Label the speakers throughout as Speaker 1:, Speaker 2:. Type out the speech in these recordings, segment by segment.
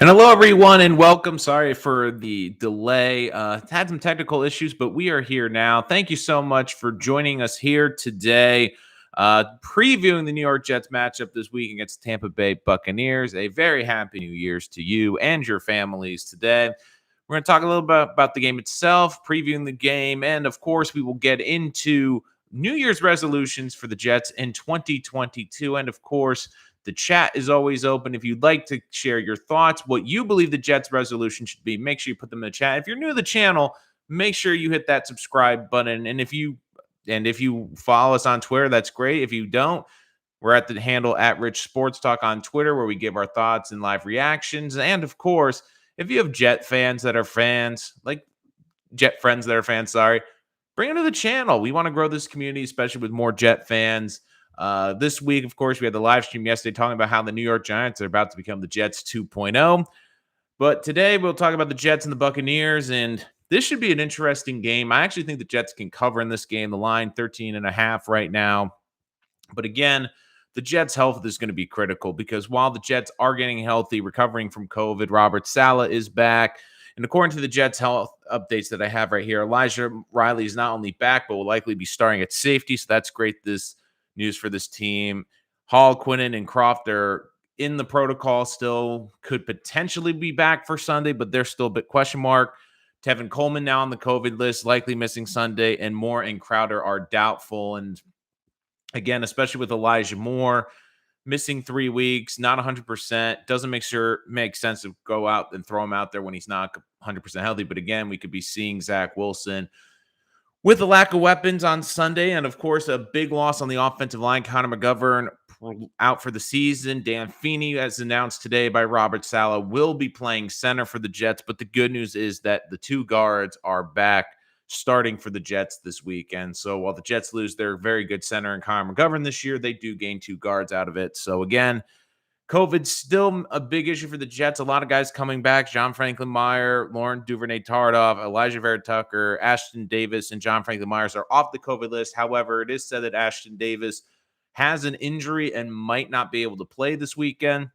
Speaker 1: And hello, everyone, and welcome. Sorry for the delay. Had some technical issues, but we are here now. Thank you so much for joining us here today, previewing the New York Jets matchup this week against the Tampa Bay Buccaneers. A very happy New Year's to you and your families today. We're going to talk a little bit about the game itself, previewing the game, and of course, we will get into New Year's resolutions for the Jets in 2022, and of course, the chat is always open. If you'd like to share your thoughts, what you believe the Jets resolution should be, make sure you put them in the chat. If you're new to the channel, make sure you hit that subscribe button. And if you follow us on Twitter, that's great. If you don't, we're at the handle at Rich Sports Talk on Twitter, where we give our thoughts and live reactions. And of course, if you have Jet fans that are fans, like Jet friends that are fans, sorry, bring them to the channel. We want to grow this community, especially with more Jet fans. This week, of course, we had the live stream yesterday talking about how the New York Giants are about to become the Jets 2.0. But today we'll talk about the Jets and the Buccaneers, and this should be an interesting game. I actually think the Jets can cover in this game. The line 13.5 right now. But again, the Jets' health is going to be critical because while the Jets are getting healthy, recovering from COVID, Robert Saleh is back. And according to the Jets' health updates that I have right here, Elijah Riley is not only back, but will likely be starting at safety. So that's great news for this team. Hall, Quinnen, and Croft are in the protocol still, could potentially be back for Sunday, but they're still a bit question mark. Tevin Coleman now on the COVID list, likely missing Sunday, and Moore and Crowder are doubtful. And again, especially with Elijah Moore missing 3 weeks, not 100%, doesn't make sense to go out and throw him out there when he's not 100% healthy. But again, we could be seeing Zach Wilson with the lack of weapons on Sunday, and of course, a big loss on the offensive line. Connor McGovern out for the season. Dan Feeney, as announced today by Robert Saleh, will be playing center for the Jets. But the good news is that the two guards are back starting for the Jets this weekend. So while the Jets lose their very good center in Connor McGovern this year, they do gain two guards out of it. So again, COVID's still a big issue for the Jets. A lot of guys coming back. John Franklin Meyer, Lauren Duvernay-Tardif, Elijah Vera-Tucker, Ashton Davis, and John Franklin Myers are off the COVID list. However, it is said that Ashton Davis has an injury and might not be able to play this weekend.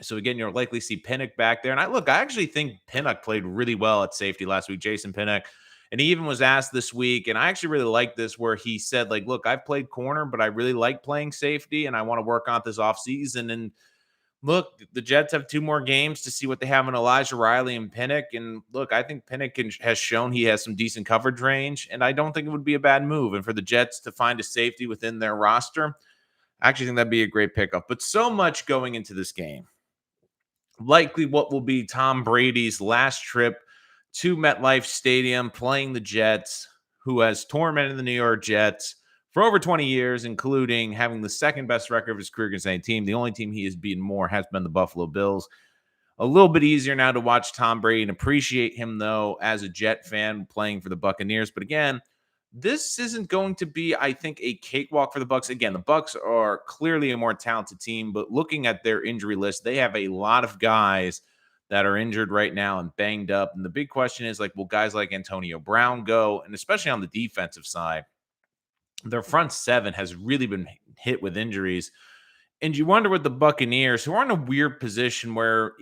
Speaker 1: So again, you'll likely see Pinnock back there. And I actually think Pinnock played really well at safety last week, Jason Pinnock. And he even was asked this week, and I actually really like this, where he said, like, look, I've played corner, but I really like playing safety, and I want to work on this offseason. And look, the Jets have 2 more games to see what they have in Elijah Riley and Pinnock. And look, I think Pinnock has shown he has some decent coverage range, and I don't think it would be a bad move. And for the Jets to find a safety within their roster, I actually think that'd be a great pickup. But so much going into this game. Likely what will be Tom Brady's last trip to MetLife Stadium playing the Jets, who has tormented the New York Jets for over 20 years, including having the second best record of his career against any team. The only team he has beaten more has been the Buffalo Bills. A little bit easier now to watch Tom Brady and appreciate him, though, as a Jet fan playing for the Buccaneers. But again, this isn't going to be, I think, a cakewalk for the Bucs. Again, the Bucs are clearly a more talented team, but looking at their injury list, they have a lot of guys that are injured right now and banged up. And the big question is, like, will guys like Antonio Brown go? And especially on the defensive side, their front seven has really been hit with injuries. And you wonder with the Buccaneers, who are in a weird position where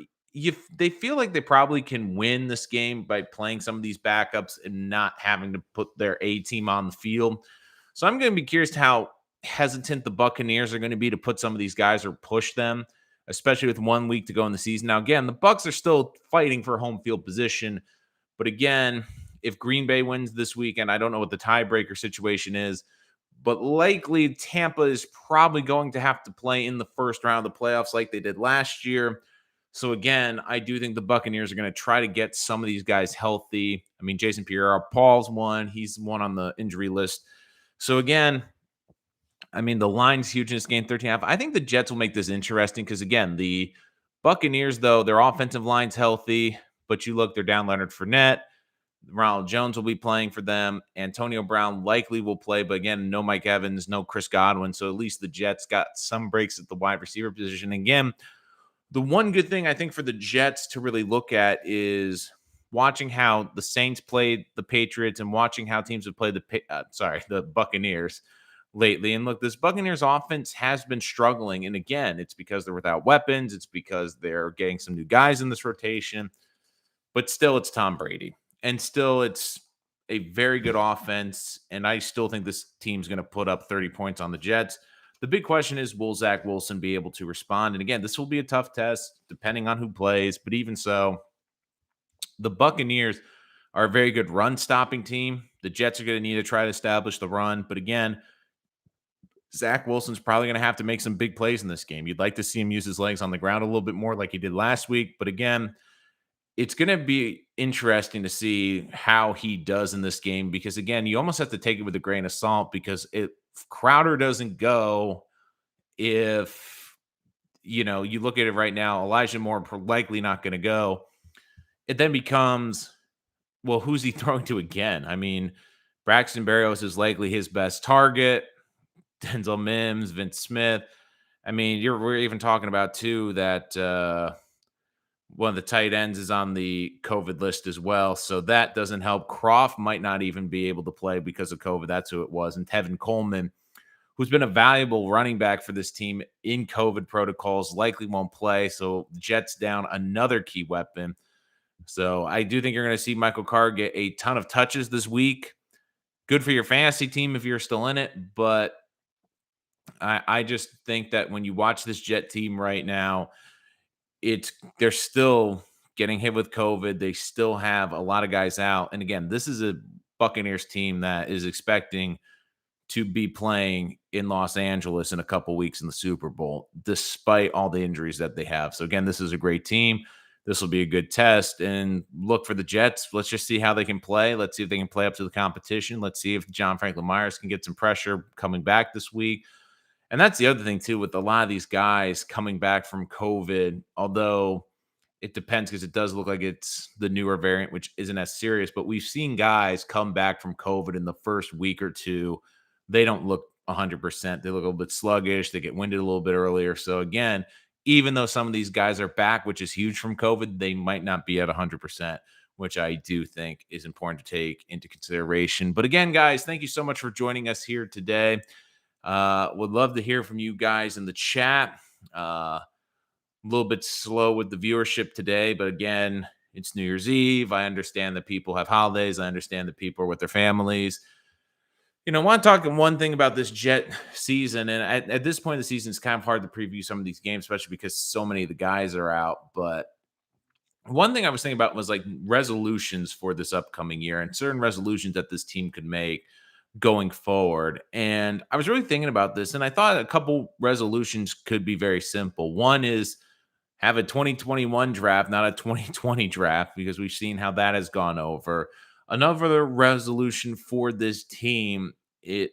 Speaker 1: they feel like they probably can win this game by playing some of these backups and not having to put their A team on the field. So I'm going to be curious to how hesitant the Buccaneers are going to be to put some of these guys or push them, especially with 1 week to go in the season. Now, again, the Bucs are still fighting for home field position. But again, if Green Bay wins this weekend, I don't know what the tiebreaker situation is, but likely Tampa is probably going to have to play in the first round of the playoffs like they did last year. So again, I do think the Buccaneers are going to try to get some of these guys healthy. I mean, Jason Pierre-Paul's one. He's one on the injury list. So again, I mean, the line's huge in this game, 13.5. I think the Jets will make this interesting because, again, the Buccaneers, though, their offensive line's healthy, but you look, they're down Leonard Fournette. Ronald Jones will be playing for them. Antonio Brown likely will play, but again, no Mike Evans, no Chris Godwin. So at least the Jets got some breaks at the wide receiver position. Again, the one good thing I think for the Jets to really look at is watching how the Saints played the Patriots and watching how teams have played the Buccaneers. lately. And look, this Buccaneers offense has been struggling. And again, it's because they're without weapons. It's because they're getting some new guys in this rotation. But still, it's Tom Brady. And still, it's a very good offense. And I still think this team's going to put up 30 points on the Jets. The big question is, will Zach Wilson be able to respond? And again, this will be a tough test depending on who plays. But even so, the Buccaneers are a very good run stopping team. The Jets are going to need to try to establish the run. But again, Zach Wilson's probably going to have to make some big plays in this game. You'd like to see him use his legs on the ground a little bit more like he did last week. But again, it's going to be interesting to see how he does in this game because, again, you almost have to take it with a grain of salt because if Crowder doesn't go, if, you look at it right now, Elijah Moore likely not going to go. It then becomes, well, who's he throwing to again? I mean, Braxton Berrios is likely his best target. Denzel Mims, Vince Smith. I mean, we're even talking about, too, that one of the tight ends is on the COVID list as well. So that doesn't help. Croft might not even be able to play because of COVID. That's who it was. And Tevin Coleman, who's been a valuable running back for this team in COVID protocols, likely won't play. So the Jets down another key weapon. So I do think you're going to see Michael Carr get a ton of touches this week. Good for your fantasy team if you're still in it. But I just think that when you watch this Jet team right now, they're still getting hit with COVID. They still have a lot of guys out. And again, this is a Buccaneers team that is expecting to be playing in Los Angeles in a couple weeks in the Super Bowl, despite all the injuries that they have. So again, this is a great team. This will be a good test. And look for the Jets. Let's just see how they can play. Let's see if they can play up to the competition. Let's see if John Franklin Myers can get some pressure coming back this week. And that's the other thing, too, with a lot of these guys coming back from COVID, although it depends because it does look like it's the newer variant, which isn't as serious. But we've seen guys come back from COVID in the first week or two. They don't look 100%. They look a little bit sluggish. They get winded a little bit earlier. So, again, even though some of these guys are back, which is huge from COVID, they might not be at 100%, which I do think is important to take into consideration. But again, guys, thank you so much for joining us here today. Would love to hear from you guys in the chat. A little bit slow with the viewership today, but again, it's New Year's Eve. I understand that people have holidays. I understand that people are with their families. I want to talk one thing about this Jet season. And at this point in the season, it's kind of hard to preview some of these games, especially because so many of the guys are out. But one thing I was thinking about was like resolutions for this upcoming year and certain resolutions that this team could make going forward. And I was really thinking about this, and I thought a couple resolutions could be very simple. One is have a 2021 draft, not a 2020 draft, because we've seen how that has gone over. Another resolution for this team,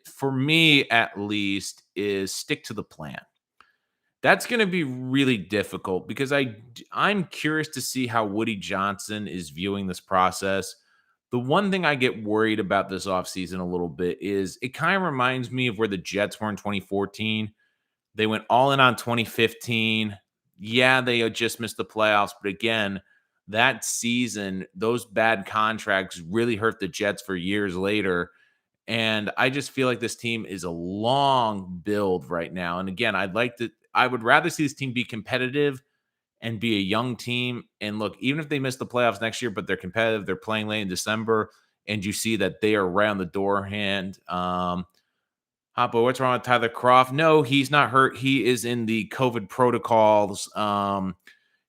Speaker 1: for me at least, is stick to the plan. That's going to be really difficult because I'm curious to see how Woody Johnson is viewing this process. The one thing I get worried about this offseason a little bit is it kind of reminds me of where the Jets were in 2014. They went all in on 2015. Yeah, they had just missed the playoffs. But again, that season, those bad contracts really hurt the Jets for years later. And I just feel like this team is a long build right now. And again, I would rather see this team be competitive and be a young team. And look, even if they miss the playoffs next year, but they're competitive, they're playing late in December, and you see that they are right on the door hand. Hoppo, what's wrong with Tyler Croft? No, he's not hurt. He is in the COVID protocols.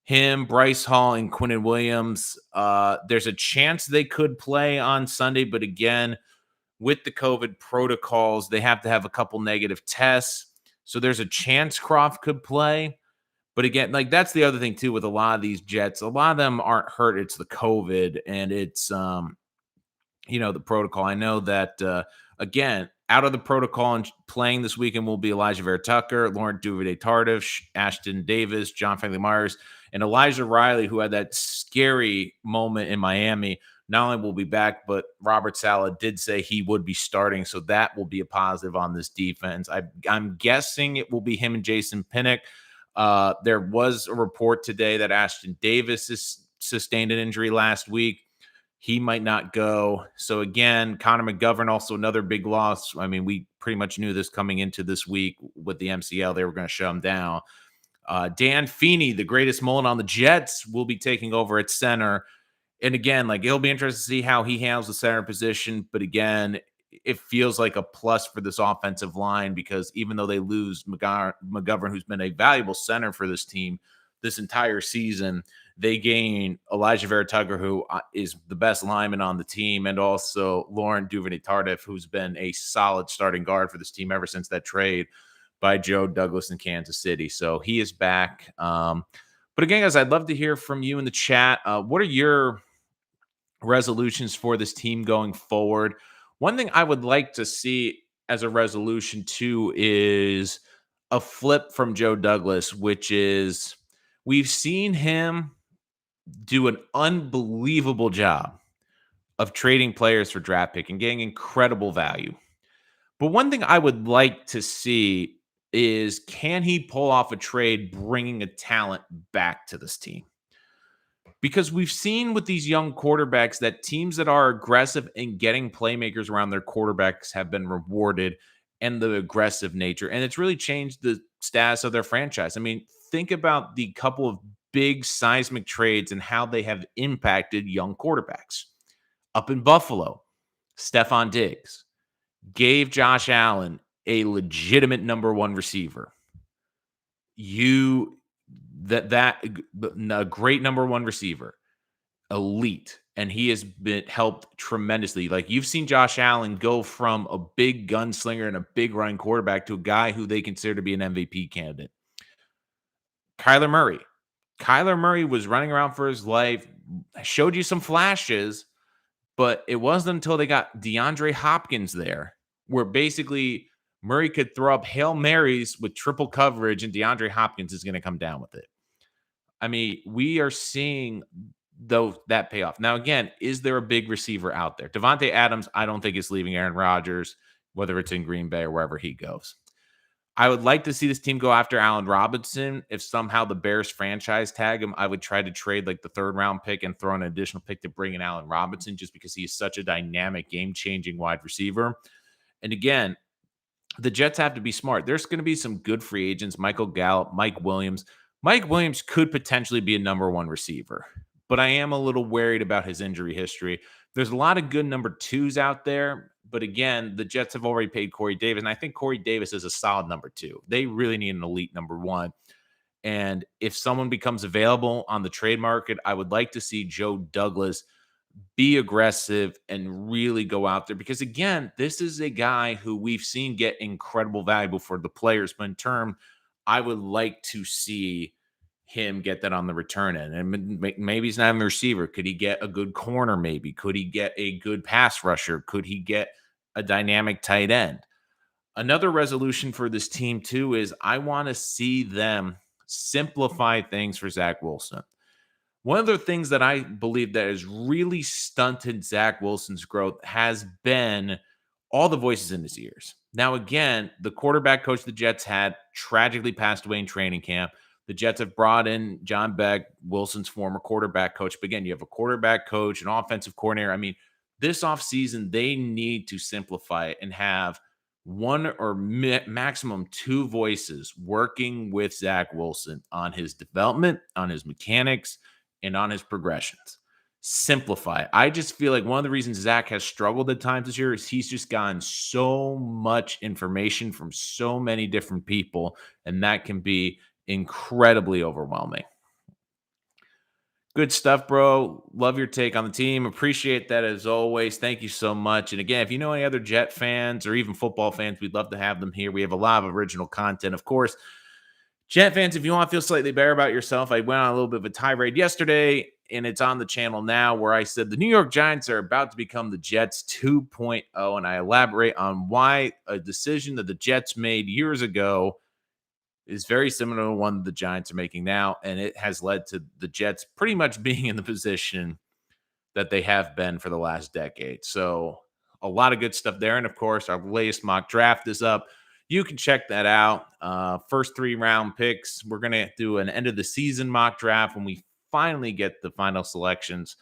Speaker 1: Him, Bryce Hall, and Quentin Williams. There's a chance they could play on Sunday, but again, with the COVID protocols, they have to have a couple negative tests. So there's a chance Croft could play. But again, like that's the other thing too with a lot of these Jets. A lot of them aren't hurt. It's the COVID and it's the protocol. I know that again, out of the protocol and playing this weekend will be Elijah Vera Tucker, Laurent Duvernay-Tardif, Ashton Davis, John Franklin Myers, and Elijah Riley, who had that scary moment in Miami. Not only will be back, but Robert Saleh did say he would be starting, so that will be a positive on this defense. I'm guessing it will be him and Jason Pinnock. There was a report today that Ashton Davis sustained an injury last week. He might not go. So again, Connor McGovern, also another big loss. I mean, we pretty much knew this coming into this week with the MCL. They were going to shut him down. Dan Feeney, the greatest mullet on the Jets, will be taking over at center. And again, like it'll be interesting to see how he handles the center position. But again, it feels like a plus for this offensive line because even though they lose McGovern, who's been a valuable center for this team this entire season, they gain Elijah Vera-Tucker, who is the best lineman on the team, and also Laurent Duvernay-Tardif, who's been a solid starting guard for this team ever since that trade by Joe Douglas in Kansas City. So he is back. But again, guys, I'd love to hear from you in the chat. What are your resolutions for this team going forward? One thing I would like to see as a resolution too is a flip from Joe Douglas, which is we've seen him do an unbelievable job of trading players for draft pick and getting incredible value. But one thing I would like to see is can he pull off a trade bringing a talent back to this team? Because we've seen with these young quarterbacks that teams that are aggressive in getting playmakers around their quarterbacks have been rewarded and the aggressive nature. And it's really changed the status of their franchise. I mean, think about the couple of big seismic trades and how they have impacted young quarterbacks. Up in Buffalo, Stephon Diggs gave Josh Allen a legitimate number one receiver. A great number one receiver, elite, and he has been helped tremendously. Like you've seen Josh Allen go from a big gunslinger and a big running quarterback to a guy who they consider to be an MVP candidate. Kyler Murray was running around for his life, showed you some flashes, but it wasn't until they got DeAndre Hopkins there where basically Murray could throw up Hail Marys with triple coverage and DeAndre Hopkins is going to come down with it. I mean, we are seeing that payoff. Now, again, is there a big receiver out there? Devontae Adams, I don't think is leaving Aaron Rodgers, whether it's in Green Bay or wherever he goes. I would like to see this team go after Allen Robinson. If somehow the Bears franchise tag him, I would try to trade like the third round pick and throw an additional pick to bring in Allen Robinson just because he is such a dynamic, game-changing wide receiver. And again, the Jets have to be smart. There's going to be some good free agents, Michael Gallup, Mike Williams. Mike Williams could potentially be a number one receiver, but I am a little worried about his injury history. There's a lot of good number twos out there, but again, the Jets have already paid Corey Davis, and I think Corey Davis is a solid number two. They really need an elite number one. And if someone becomes available on the trade market, I would like to see Joe Douglas be aggressive and really go out there because, again, this is a guy who we've seen get incredible value for the players, but in turn, I would like to see him get that on the return end. And maybe he's not even a receiver. Could he get a good corner maybe? Could he get a good pass rusher? Could he get a dynamic tight end? Another resolution for this team, too, is I want to see them simplify things for Zach Wilson. One of the things that I believe that has really stunted Zach Wilson's growth has been all the voices in his ears. Now, again, the quarterback coach the Jets had tragically passed away in training camp. The Jets have brought in John Beck, Wilson's former quarterback coach. But again, you have a quarterback coach, an offensive coordinator. I mean, this offseason, they need to simplify it and have one or maximum two voices working with Zach Wilson on his development, on his mechanics, and on his progressions. Simplify. I just feel like one of the reasons Zach has struggled at times this year is he's just gotten so much information from so many different people, and that can be incredibly overwhelming. Good stuff, bro. Love your take on the team. Appreciate that as always. Thank you so much. And again, if you know any other Jet fans or even football fans, we'd love to have them here. We have a lot of original content, of course. Jet fans, if you want to feel slightly better about yourself, I went on a little bit of a tirade yesterday, and it's on the channel now, where I said the New York Giants are about to become the Jets 2.0, and I elaborate on why a decision that the Jets made years ago is very similar to one the Giants are making now, and it has led to the Jets pretty much being in the position that they have been for the last decade. So a lot of good stuff there, and of course, our latest mock draft is up. You can check that out. First 3 round picks. We're going to do an end of the season mock draft when we finally get the final selections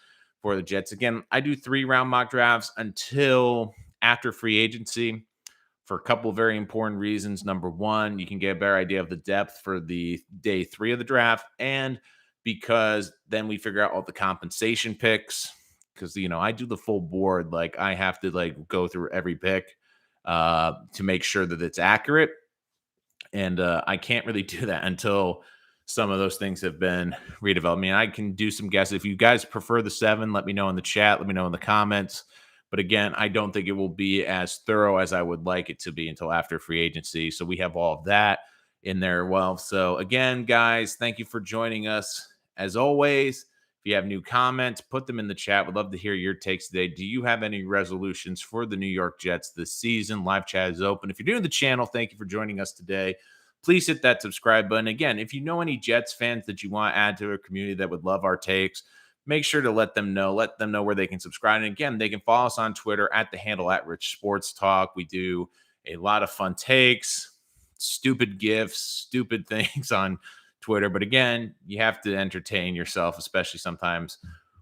Speaker 1: for the Jets. Again, I do 3-round mock drafts until after free agency for a couple of very important reasons. Number one, you can get a better idea of the depth for the day 3 of the draft, and because then we figure out all the compensation picks. Because I do the full board, like I have to go through every pick to make sure that it's accurate, and I can't really do that until some of those things have been redeveloped. I mean, I can do some guesses. If you guys prefer the 7, let me know in the chat. Let me know in the comments. But again, I don't think it will be as thorough as I would like it to be until after free agency. So we have all of that in there. Well, so again, guys, thank you for joining us. As always, if you have new comments, put them in the chat. Would love to hear your takes today. Do you have any resolutions for the New York Jets this season? Live chat is open. If you're new to the channel, thank you for joining us today. Please hit that subscribe button. Again, if you know any Jets fans that you want to add to a community that would love our takes, make sure to let them know. Let them know where they can subscribe. And again, they can follow us on Twitter at the handle at Rich Sports Talk. We do a lot of fun takes, stupid gifs, stupid things on Twitter. But again, you have to entertain yourself, especially sometimes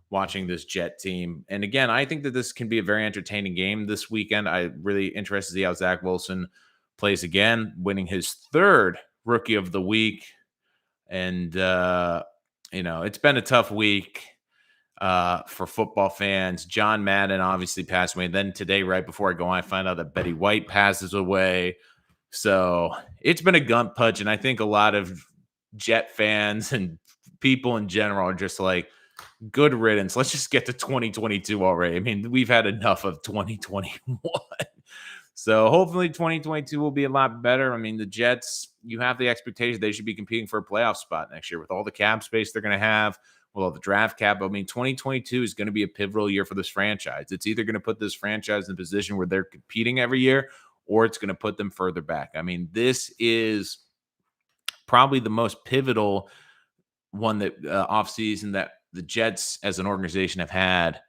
Speaker 1: watching this Jet team. And again, I think that this can be a very entertaining game this weekend. I'm really interested to see how Zach Wilson plays again, winning his 3rd Rookie of the Week. And, it's been a tough week for football fans. John Madden obviously passed away. Then today, right before I go on, I find out that Betty White passes away. So it's been a gut punch. And I think a lot of Jet fans and people in general are just like, good riddance. Let's just get to 2022 already. I mean, we've had enough of 2021. So hopefully 2022 will be a lot better. I mean, the Jets, you have the expectation they should be competing for a playoff spot next year with all the cap space they're going to have, with all the draft cap. I mean, 2022 is going to be a pivotal year for this franchise. It's either going to put this franchise in a position where they're competing every year, or it's going to put them further back. I mean, this is probably the most pivotal one that offseason that the Jets as an organization have had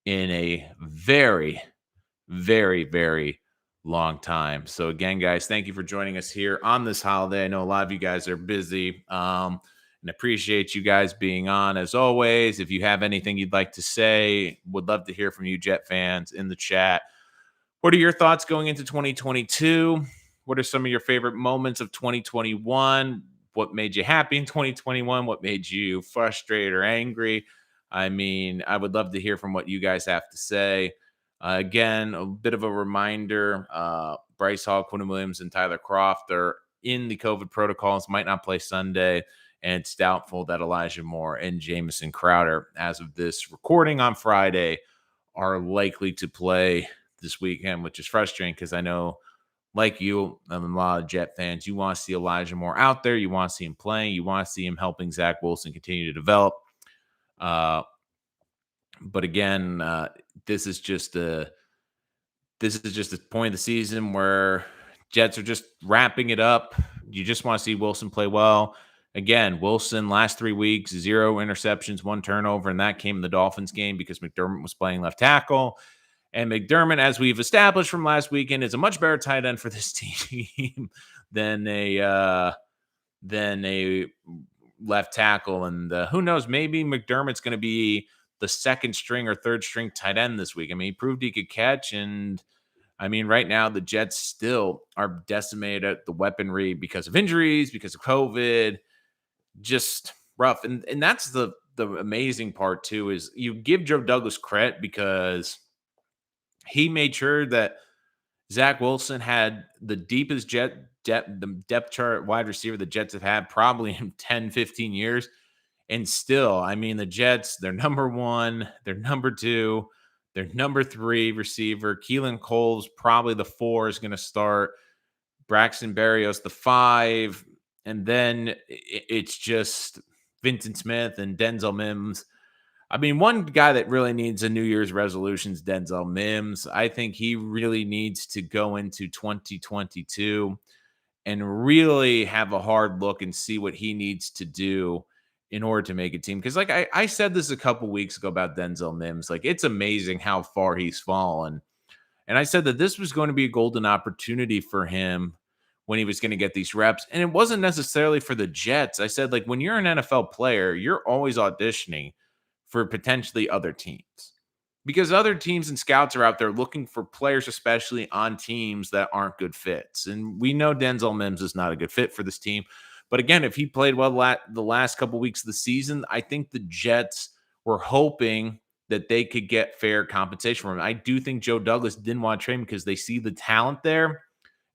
Speaker 1: in a very, very, very long time. So again, guys, thank you for joining us here on this holiday. I know a lot of you guys are busy, and appreciate you guys being on as always. If you have anything you'd like to say, would love to hear from you Jet fans in the chat. What are your thoughts going into 2022? What are some of your favorite moments of 2021? What made you happy in 2021? What made you frustrated or angry? I mean, I would love to hear from what you guys have to say. Again, a bit of a reminder, Bryce Hall, Quentin Williams, and Tyler Kroft are in the COVID protocols, might not play Sunday, and it's doubtful that Elijah Moore and Jamison Crowder, as of this recording on Friday, are likely to play this weekend, which is frustrating because I know, like you, and a lot of Jet fans, you want to see Elijah Moore out there. You want to see him playing. You want to see him helping Zach Wilson continue to develop. But again, this is just a point of the season where Jets are just wrapping it up. You just want to see Wilson play well. Again, Wilson last 3 weeks, 0 interceptions, 1 turnover, and that came in the Dolphins game because McDermott was playing left tackle. And McDermott, as we've established from last weekend, is a much better tight end for this team than a left tackle. And who knows, maybe McDermott's going to be the 2nd string or 3rd string tight end this week. I mean, he proved he could catch. And I mean, right now the Jets still are decimated at the weaponry because of injuries, because of COVID, just rough. And that's the amazing part too, is you give Joe Douglas credit because he made sure that Zach Wilson had the deepest depth chart wide receiver the Jets have had probably in 10, 15 years. And still, I mean, the Jets, they're number 1, they're number 2, they're number 3 receiver. Keelan Cole's probably the 4 is going to start. Braxton Berrios, the 5. And then it's just Vincent Smith and Denzel Mims. I mean, one guy that really needs a New Year's resolution is Denzel Mims. I think he really needs to go into 2022 and really have a hard look and see what he needs to do in order to make a team. Because like I said this a couple weeks ago about Denzel Mims, like it's amazing how far he's fallen. And I said that this was going to be a golden opportunity for him when he was going to get these reps. And it wasn't necessarily for the Jets. I said, like, when you're an NFL player, you're always auditioning for potentially other teams. Because other teams and scouts are out there looking for players, especially on teams that aren't good fits. And we know Denzel Mims is not a good fit for this team. But again, if he played well the last couple weeks of the season, I think the Jets were hoping that they could get fair compensation for him. I do think Joe Douglas didn't want to trade him because they see the talent there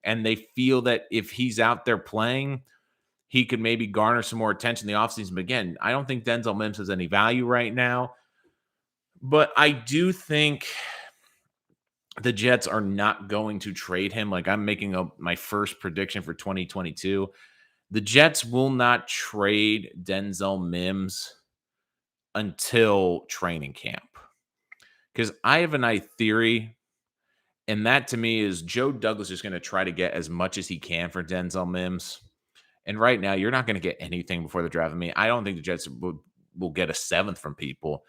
Speaker 1: and they feel that if he's out there playing, he could maybe garner some more attention in the offseason. But again, I don't think Denzel Mims has any value right now. But I do think the Jets are not going to trade him. Like I'm making my first prediction for 2022. The Jets will not trade Denzel Mims until training camp. Because I have a theory, and that to me is Joe Douglas is going to try to get as much as he can for Denzel Mims. And right now, you're not going to get anything before the draft. I mean, I don't think the Jets will get a seventh from people.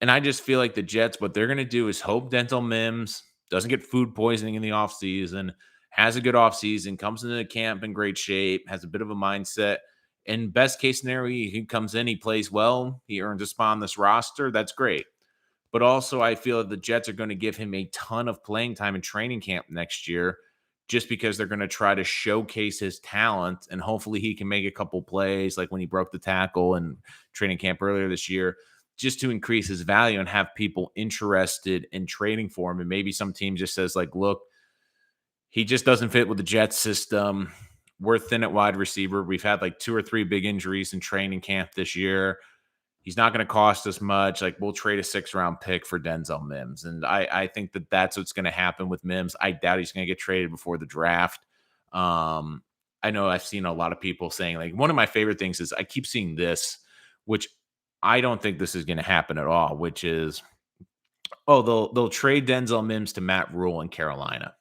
Speaker 1: And I just feel like the Jets, what they're going to do is hope Denzel Mims doesn't get food poisoning in the offseason, has a good offseason, comes into the camp in great shape, has a bit of a mindset. In best case scenario, he comes in, he plays well, he earns a spot on this roster. That's great. But also, I feel that the Jets are going to give him a ton of playing time in training camp next year just because they're going to try to showcase his talent, and hopefully he can make a couple plays like when he broke the tackle in training camp earlier this year, just to increase his value and have people interested in trading for him. And maybe some team just says, like, look, he just doesn't fit with the Jets system. We're thin at wide receiver. We've had like 2 or 3 big injuries in training camp this year. He's not going to cost us much. Like, we'll trade a 6th-round pick for Denzel Mims. And I think that that's what's going to happen with Mims. I doubt he's going to get traded before the draft. I know I've seen a lot of people saying, like, one of my favorite things is I keep seeing this, which I don't think this is going to happen at all, which is, they'll trade Denzel Mims to Matt Rule in Carolina.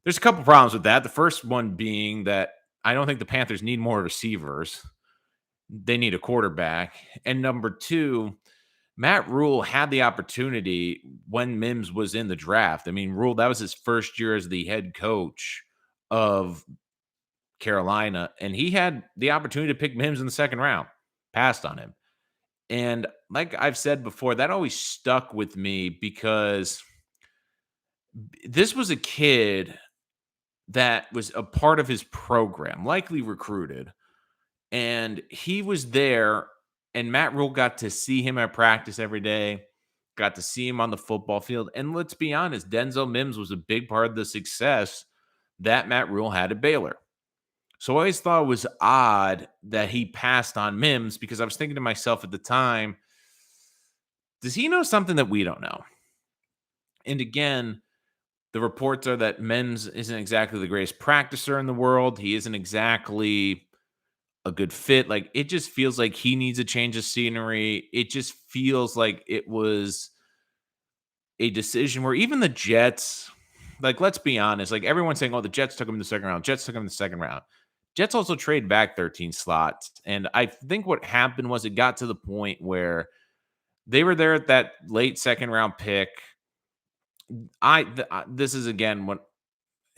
Speaker 1: There's a couple problems with that. The first one being that I don't think the Panthers need more receivers. They need a quarterback. And number 2, Matt Rule had the opportunity when Mims was in the draft. I mean, Rule, that was his first year as the head coach of Carolina, and he had the opportunity to pick Mims in the 2nd round, passed on him. And like I've said before, that always stuck with me because this was a kid that was a part of his program, likely recruited. And he was there, and Matt Rule got to see him at practice every day, got to see him on the football field. And let's be honest, Denzel Mims was a big part of the success that Matt Rule had at Baylor. So I always thought it was odd that he passed on Mims because I was thinking to myself at the time, does he know something that we don't know? And again, the reports are that Mims isn't exactly the greatest practicer in the world. He isn't exactly a good fit. Like, it just feels like he needs a change of scenery. It just feels like it was a decision where even the Jets, like, let's be honest, like everyone's saying, the Jets took him in the 2nd round. Jets took him in the 2nd round. Jets also trade back 13 slots. And I think what happened was it got to the point where they were there at that late 2nd round pick. This is again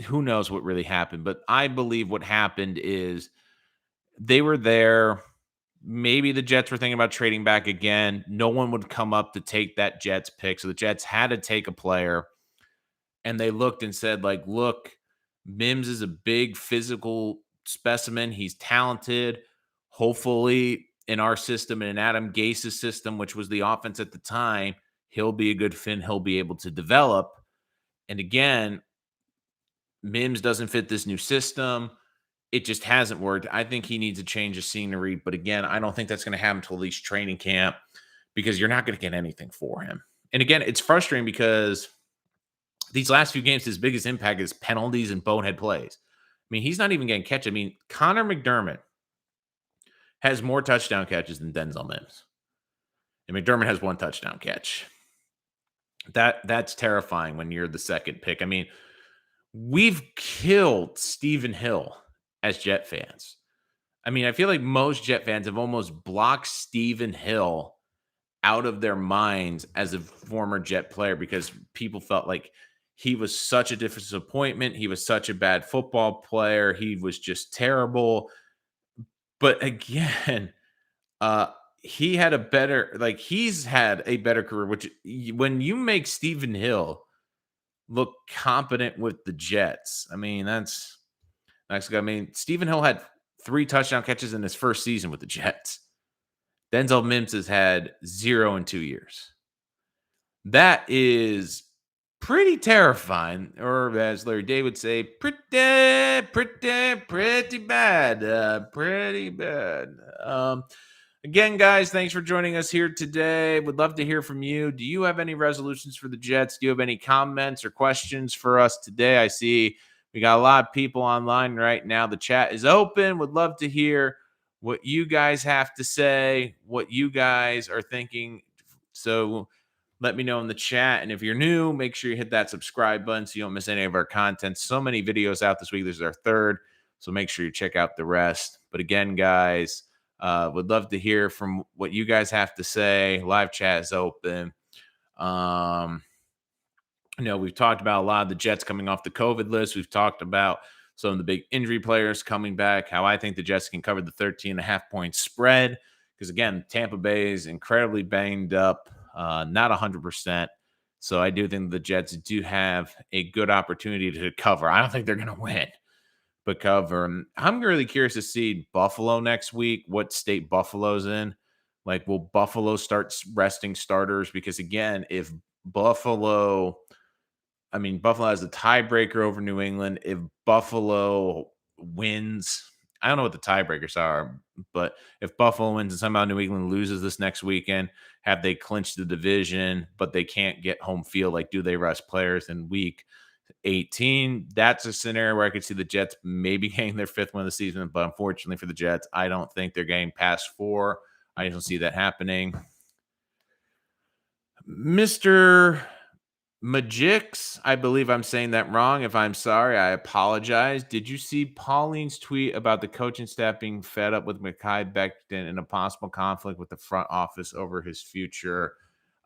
Speaker 1: who knows what really happened, but I believe what happened is they were there. Maybe the Jets were thinking about trading back again. No one would come up to take that Jets pick. So the Jets had to take a player. And they looked and said, like, look, Mims is a big physical specimen. He's talented. Hopefully in our system and in Adam Gase's system, which was the offense at the time, he'll be a good fit. He'll be able to develop. And again, Mims doesn't fit this new system. It just hasn't worked. I think he needs a change of scenery. But again, I don't think that's going to happen until at least training camp because you're not going to get anything for him. And again, it's frustrating because these last few games, his biggest impact is penalties and bonehead plays. I mean, he's not even getting catches. I mean, Connor McDermott has more touchdown catches than Denzel Mims. And McDermott has 1 touchdown catch. That's terrifying when you're the 2nd pick. I mean, we've killed Stephen Hill as Jet fans. I mean, I feel like most Jet fans have almost blocked Stephen Hill out of their minds as a former Jet player because people felt like he was such a disappointment. He was such a bad football player. He was just terrible. But again, he had a better like he's had a better career. When you make Stephen Hill look competent with the Jets, I mean that's good. I mean Stephen Hill had 3 touchdown catches in his first season with the Jets. Denzel Mims has had 0 in 2 years. That is pretty terrifying, or as Larry David would say, pretty bad, pretty bad. Again, guys, thanks for joining us here today. Would love to hear from you. Do you have any resolutions for the Jets? Do you have any comments or questions for us today? I see we got a lot of people online right now. The chat is open. Would love to hear what you guys have to say, what you guys are thinking. So let me know in the chat. And if you're new, make sure you hit that subscribe button so you don't miss any of our content. So many videos out this week. This is our third. So make sure you check out the rest. But again, guys, would love to hear from what you guys have to say. Live chat is open. We've talked about a lot of the Jets coming off the COVID list. We've talked about some of the big injury players coming back, how I think the Jets can cover the 13.5-point spread. Because again, Tampa Bay is incredibly banged up, not 100%. So I do think the Jets do have a good opportunity to cover. I don't think they're going to win, but cover. I'm really curious to see Buffalo next week, what state Buffalo's in. Like, will Buffalo start resting starters? Because again, if Buffalo has a tiebreaker over New England. If Buffalo wins, I don't know what the tiebreakers are, but if Buffalo wins and somehow New England loses this next weekend, have they clinched the division, but they can't get home field? Like, do they rest players in week 18? That's a scenario where I could see the Jets maybe getting their 5th win of the season, but unfortunately for the Jets, I don't think they're getting past 4. I don't see that happening. Mr. Majix, I believe I'm saying that wrong. If I'm sorry, I apologize. Did you see Pauline's tweet about the coaching staff being fed up with Mekhi Becton and a possible conflict with the front office over his future?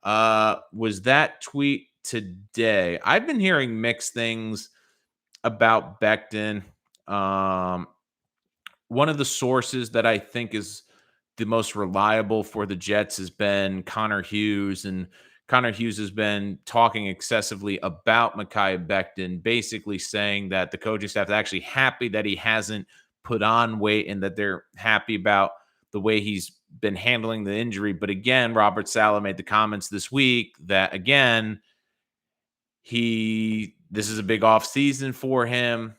Speaker 1: Was that tweet today? I've been hearing mixed things about Becton. One of the sources that I think is the most reliable for the Jets has been Connor Hughes, and Connor Hughes has been talking excessively about Mekhi Becton, basically saying that the coaching staff is actually happy that he hasn't put on weight and that they're happy about the way he's been handling the injury. But again, Robert Saleh made the comments this week that, again, this is a big off season for him,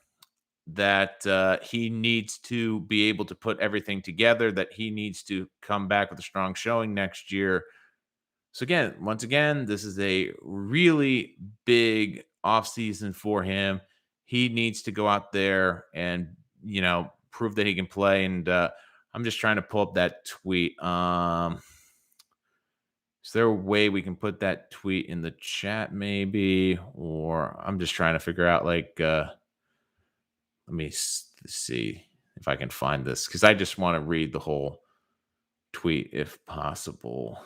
Speaker 1: that he needs to be able to put everything together, that he needs to come back with a strong showing next year. So again, once again, this is a really big offseason for him. He needs to go out there and, prove that he can play. And I'm just trying to pull up that tweet. Is there a way we can put that tweet in the chat maybe? Or I'm just trying to figure out, let me see if I can find this, because I just want to read the whole tweet if possible.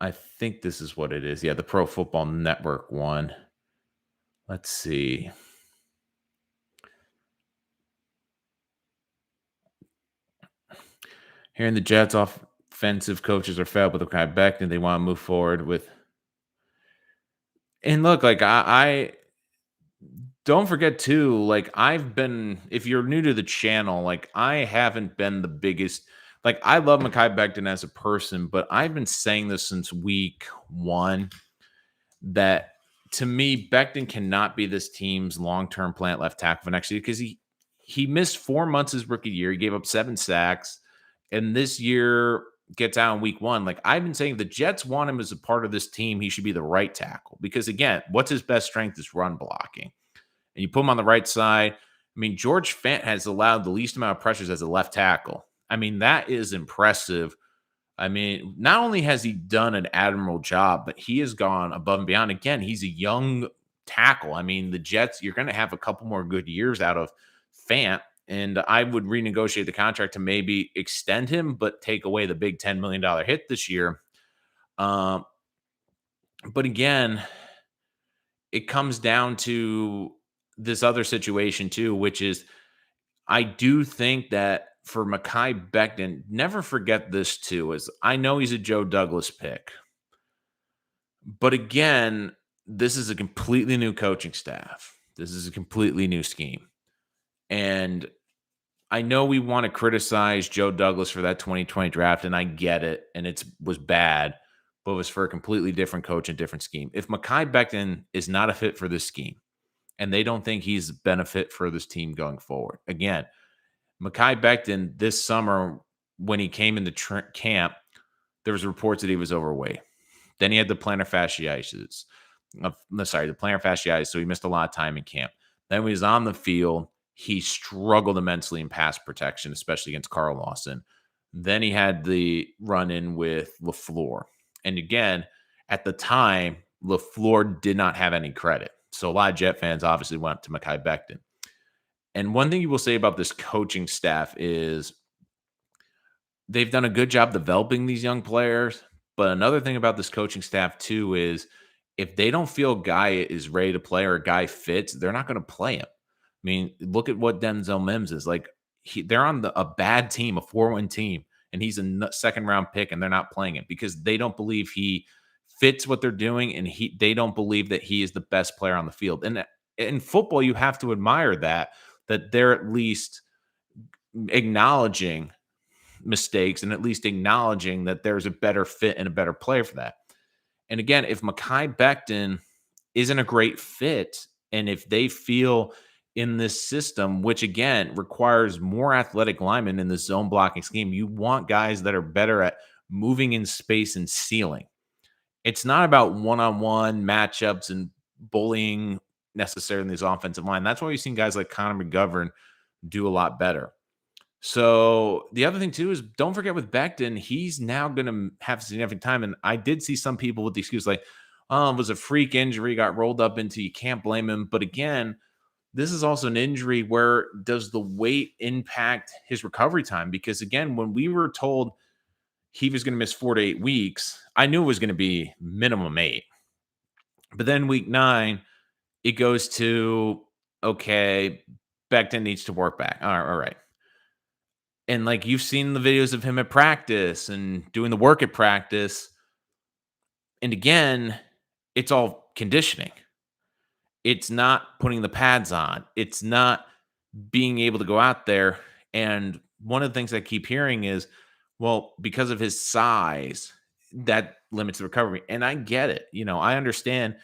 Speaker 1: I think this is what it is. Yeah, the Pro Football Network one. Let's see. Hearing the Jets offensive coaches are fed up with the guy back and they want to move forward with. And look, I don't forget too, if you're new to the channel, I haven't been the biggest. I love Mekhi Becton as a person, but I've been saying this since week 1 that to me, Becton cannot be this team's long-term plan at left tackle for next year, because he missed 4 months his rookie year. He gave up 7 sacks, and this year gets out in week 1. I've been saying, if the Jets want him as a part of this team, he should be the right tackle, because again, what's his best strength is run blocking. And you put him on the right side. George Fant has allowed the least amount of pressures as a left tackle. That is impressive. Not only has he done an admirable job, but he has gone above and beyond. Again, he's a young tackle. The Jets, you're going to have a couple more good years out of Fant, and I would renegotiate the contract to maybe extend him, but take away the big $10 million hit this year. But again, it comes down to this other situation too, which is I do think that for Mekhi Becton, never forget this too, is I know he's a Joe Douglas pick, but again, this is a completely new coaching staff. This is a completely new scheme. And I know we want to criticize Joe Douglas for that 2020 draft, and I get it, and it was bad, but it was for a completely different coach and different scheme. If Mekhi Becton is not a fit for this scheme, and they don't think he's a benefit for this team going forward, again, Mekhi Becton this summer when he came into camp, there was reports that he was overweight. Then he had the plantar fasciitis. The plantar fasciitis, so he missed a lot of time in camp. Then when he was on the field, he struggled immensely in pass protection, especially against Carl Lawson. Then he had the run-in with LaFleur. And again, at the time, LaFleur did not have any credit. So a lot of Jet fans obviously went to Mekhi Becton. And one thing you will say about this coaching staff is they've done a good job developing these young players. But another thing about this coaching staff, too, is if they don't feel a guy is ready to play or a guy fits, they're not going to play him. I mean, look at what Denzel Mims is like. They're on a bad team, a 4-win team, and he's a second-round pick, and they're not playing him because they don't believe he fits what they're doing, and they don't believe that he is the best player on the field. And in football, you have to admire that they're at least acknowledging mistakes and at least acknowledging that there's a better fit and a better player for that. And again, if Mekhi Becton isn't a great fit, and if they feel in this system, which again requires more athletic linemen in the zone blocking scheme, you want guys that are better at moving in space and sealing. It's not about one-on-one matchups and bullying necessarily in this offensive line. That's why we've seen guys like Connor McGovern do a lot better. So the other thing too is don't forget with Becton, he's now going to have significant time. And I did see some people with the excuse like, oh, it was a freak injury, got rolled up into, you can't blame him. But again, this is also an injury where does the weight impact his recovery time? Because again, when we were told he was going to miss 4 to 8 weeks, I knew it was going to be minimum 8. But then week 9, it goes to, okay, Becton needs to work back. All right. And like you've seen the videos of him at practice and doing the work at practice. And again, it's all conditioning. It's not putting the pads on. It's not being able to go out there. And one of the things I keep hearing is, well, because of his size, that limits the recovery. And I get it. I understand,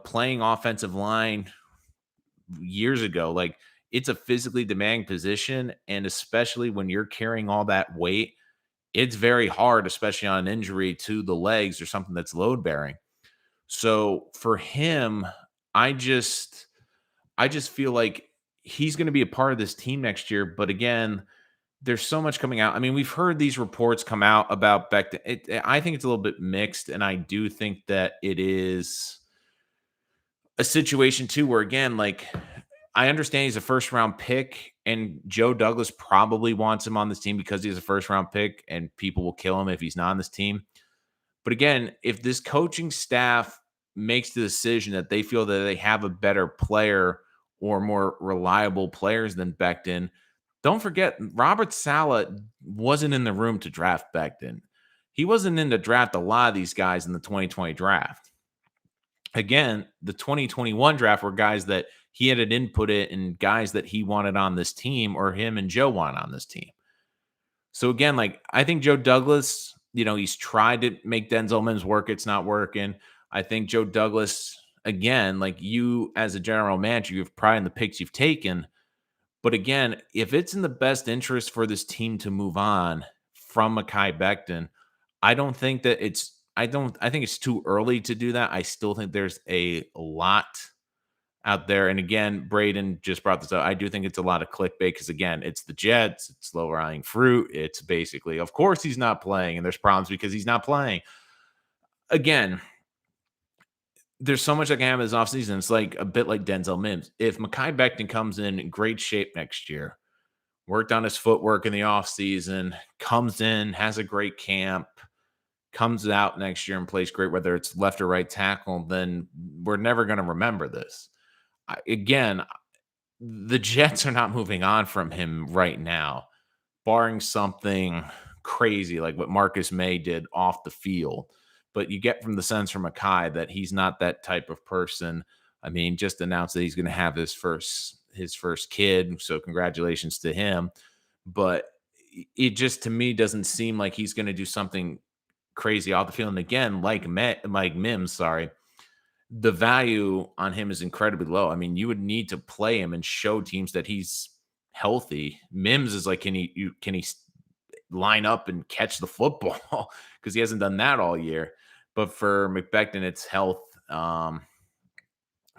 Speaker 1: playing offensive line years ago, like it's a physically demanding position. And especially when you're carrying all that weight, it's very hard, especially on an injury to the legs or something that's load bearing. So for him, I just feel like he's going to be a part of this team next year. But again, there's so much coming out. I mean, we've heard these reports come out about Becton. I think it's a little bit mixed, and I do think that it is a situation too where again, like I understand he's a first round pick, and Joe Douglas probably wants him on this team because he's a first round pick, and people will kill him if he's not on this team. But again, if this coaching staff makes the decision that they feel that they have a better player or more reliable players than Becton, don't forget Robert Saleh wasn't in the room to draft Becton. He wasn't in to draft a lot of these guys in the 2020 draft. Again, the 2021 draft were guys that he had an input in and guys that he wanted on this team or him and Joe wanted on this team. So again, like I think Joe Douglas, he's tried to make Denzel Mims work. It's not working. I think Joe Douglas, again, like you as a general manager, you have pride in the picks you've taken. But again, if it's in the best interest for this team to move on from Mekhi Becton, I think it's too early to do that. I still think there's a lot out there. And again, Braden just brought this up. I do think it's a lot of clickbait because again, it's the Jets, it's low hanging fruit. It's basically, of course he's not playing and there's problems because he's not playing. Again, there's so much that can happen this offseason. It's like a bit like Denzel Mims. If Mekhi Becton comes in great shape next year, worked on his footwork in the offseason, comes in, has a great camp, comes out next year and plays great, whether it's left or right tackle, then we're never going to remember this. Again, the Jets are not moving on from him right now. barring something crazy like what Marcus May did off the field. But you get from the sense from Akai that he's not that type of person. I mean, just announced that he's going to have his first kid, so congratulations to him. But it just to me doesn't seem like he's going to do something crazy off the field. And again, like Mims, sorry, the value on him is incredibly low. I mean, you would need to play him and show teams that he's healthy. Mims is like, can he line up and catch the football? Because he hasn't done that all year. But for McBecton, it's health.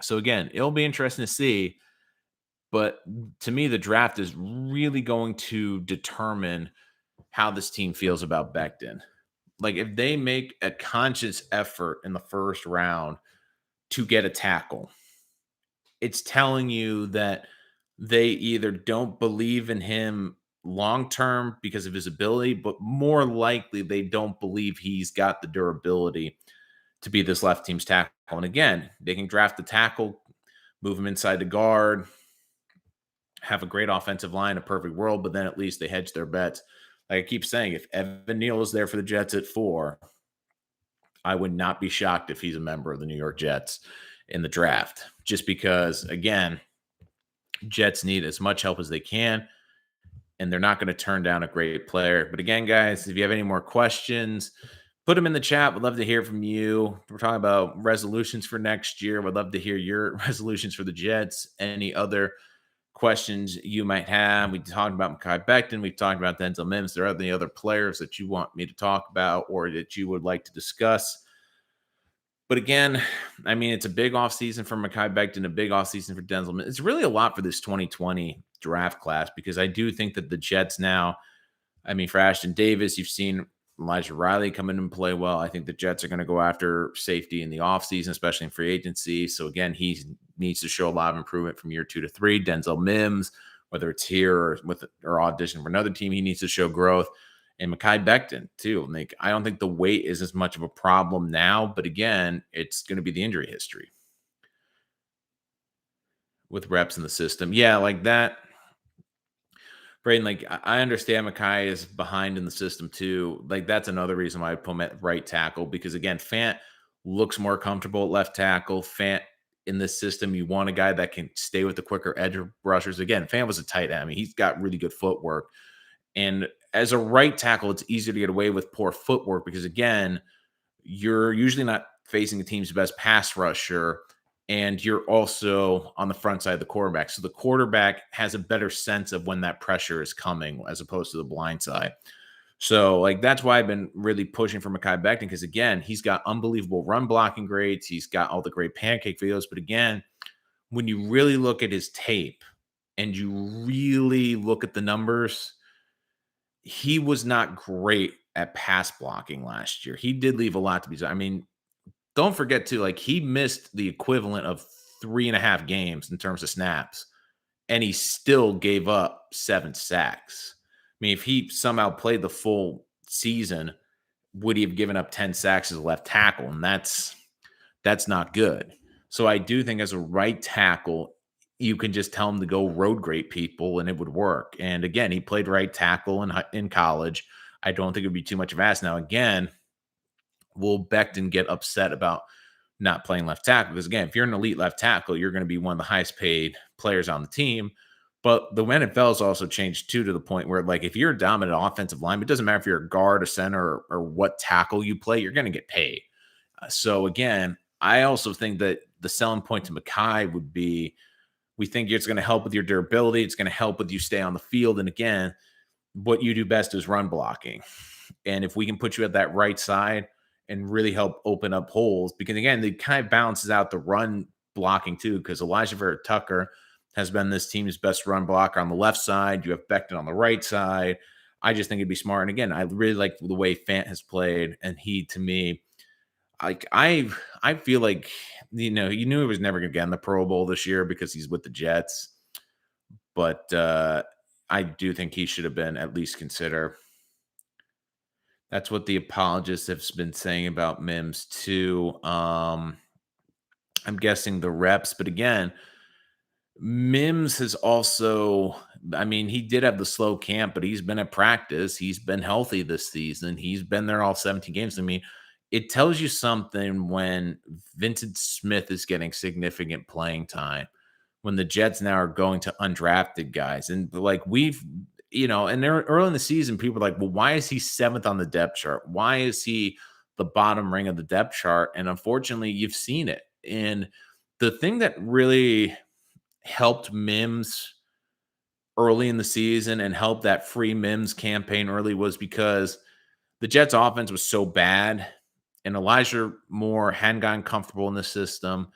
Speaker 1: So again, it'll be interesting to see. But to me, the draft is really going to determine how this team feels about Becton. Like if they make a conscious effort in the first round to get a tackle, it's telling you that they either don't believe in him long term because of his ability, but more likely they don't believe he's got the durability to be this left team's tackle. And again, they can draft the tackle, move him inside the guard, have a great offensive line, a perfect world, but then at least they hedge their bets. Like I keep saying, if Evan Neal is there for the Jets at 4, I would not be shocked if he's a member of the New York Jets in the draft, just because, again, Jets need as much help as they can, and they're not going to turn down a great player. But again, guys, if you have any more questions, put them in the chat. We'd love to hear from you. We're talking about resolutions for next year. Would love to hear your resolutions for the Jets. Any other questions you might have. We talked about Mekhi Becton. We talked about Denzel Mims. There are any other players that you want me to talk about or that you would like to discuss. But again, I mean, it's a big offseason for Mekhi Becton, a big offseason for Denzel Mims. It's really a lot for this 2020 draft class because I do think that the Jets now, I mean, for Ashton Davis, you've seen Elijah Riley come in and play well. I think the Jets are going to go after safety in the offseason, especially in free agency. So again, he needs to show a lot of improvement from year 2 to 3. Denzel Mims, whether it's here or audition for another team, he needs to show growth. And Mekhi Becton too. Like, I don't think the weight is as much of a problem now, but again, it's going to be the injury history with reps in the system. Yeah, like that. Braden, like I understand Mackay is behind in the system too. Like that's another reason why I put him at right tackle because again, Fant looks more comfortable at left tackle. Fant in this system, you want a guy that can stay with the quicker edge rushers. Again, Fant was a tight end. I mean, he's got really good footwork. And as a right tackle, it's easier to get away with poor footwork because again, you're usually not facing the team's best pass rusher and you're also on the front side of the quarterback. So the quarterback has a better sense of when that pressure is coming as opposed to the blind side. So, like, that's why I've been really pushing for Mekhi Becton because, again, he's got unbelievable run blocking grades. He's got all the great pancake videos. But again, when you really look at his tape and you really look at the numbers, he was not great at pass blocking last year. He did leave a lot to be desired. I mean, don't forget too, like he missed the equivalent of 3.5 games in terms of snaps, and he still gave up 7 sacks. I mean, if he somehow played the full season, would he have given up 10 sacks as a left tackle? And that's not good. So I do think as a right tackle, you can just tell him to go road great people and it would work. And again, he played right tackle in college. I don't think it would be too much of ass. Now, again, will Becton get upset about not playing left tackle? Because again, if you're an elite left tackle, you're going to be one of the highest paid players on the team. But the NFL has also changed too to the point where, like, if you're a dominant offensive lineman, it doesn't matter if you're a guard, a center, or what tackle you play, you're going to get paid. So again, I also think that the selling point to Mekhi would be, we think it's going to help with your durability. It's going to help with you stay on the field. And again, what you do best is run blocking. And if we can put you at that right side and really help open up holes, because again, it kind of balances out the run blocking too, because Elijah Vera Tucker has been this team's best run blocker on the left side. You have Becton on the right side. I just think it'd be smart. And again, I really like the way Fant has played. And he, to me, like I feel like, you know, you knew he was never going to get in the Pro Bowl this year because he's with the Jets. But I do think he should have been at least considered. That's what the apologists have been saying about Mims too. I'm guessing the reps, but again, Mims has also, I mean, he did have the slow camp, but he's been at practice. He's been healthy this season. He's been there all 17 games. I mean, it tells you something when Vincent Smith is getting significant playing time, when the Jets now are going to undrafted guys. And like and they're early in the season, people are like, well, why is he seventh on the depth chart? Why is he the bottom ring of the depth chart? And unfortunately, you've seen it. And the thing that really helped Mims early in the season and helped that free Mims campaign early was because the Jets offense was so bad and Elijah Moore hadn't gotten comfortable in the system.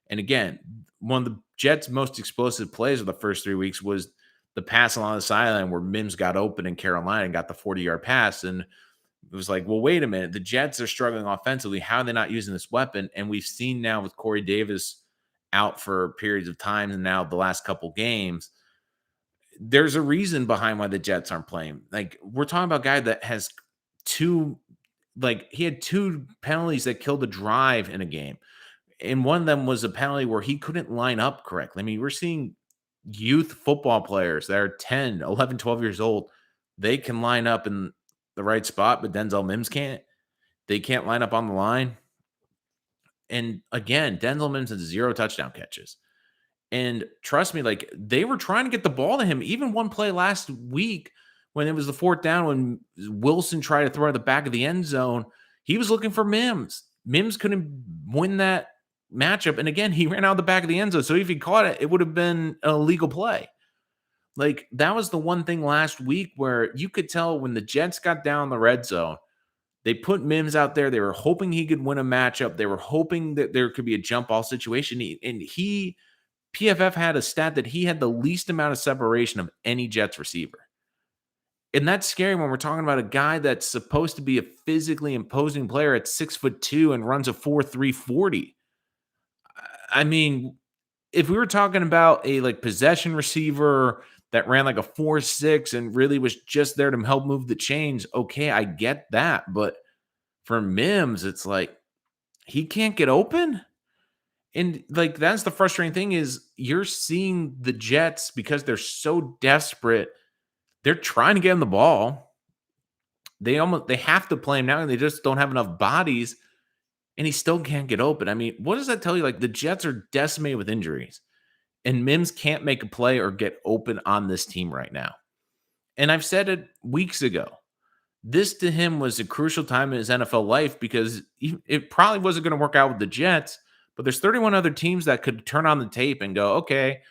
Speaker 1: And again, one of the Jets' most explosive plays of the first 3 weeks was the pass along the sideline where Mims got open in Carolina and got the 40-yard pass. And it was like, well, wait a minute. The Jets are struggling offensively. How are they not using this weapon? And we've seen now with Corey Davis out for periods of time and now the last couple games, there's a reason behind why the Jets aren't playing. Like, we're talking about a guy that has he had two penalties that killed a drive in a game. And one of them was a penalty where he couldn't line up correctly. I mean, we're seeing youth football players that are 10, 11, 12 years old. They can line up in the right spot, but Denzel Mims can't. They can't line up on the line. And again, Denzel Mims has 0 touchdown catches. And trust me, like, they were trying to get the ball to him. Even one play last week when it was the 4th down, when Wilson tried to throw at the back of the end zone, he was looking for Mims. Mims couldn't win that matchup. And again, he ran out the back of the end zone. So if he caught it, it would have been an illegal play. Like, that was the one thing last week where you could tell when the Jets got down the red zone, they put Mims out there. They were hoping he could win a matchup. They were hoping that there could be a jump ball situation. PFF had a stat that he had the least amount of separation of any Jets receiver. And that's scary when we're talking about a guy that's supposed to be a physically imposing player at 6'2" and runs a 4.3 40. I mean, if we were talking about a possession receiver that ran like a 4.6 and really was just there to help move the chains, okay, I get that. But for Mims, it's like he can't get open. And that's the frustrating thing is you're seeing the Jets, because they're so desperate, they're trying to get him the ball. They have to play him now, and they just don't have enough bodies, and he still can't get open. I mean, what does that tell you? Like, the Jets are decimated with injuries, and Mims can't make a play or get open on this team right now. And I've said it weeks ago. This to him was a crucial time in his NFL life because it probably wasn't going to work out with the Jets, but there's 31 other teams that could turn on the tape and go, okay,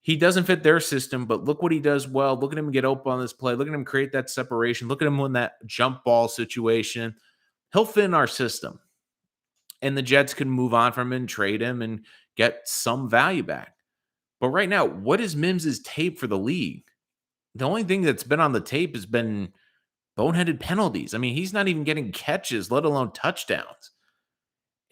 Speaker 1: he doesn't fit their system, but look what he does well. Look at him get open on this play. Look at him create that separation. Look at him win that jump ball situation. He'll fit in our system. And the Jets can move on from him and trade him and get some value back. But right now, what is Mims' tape for the league? The only thing that's been on the tape has been boneheaded penalties. I mean, he's not even getting catches, let alone touchdowns.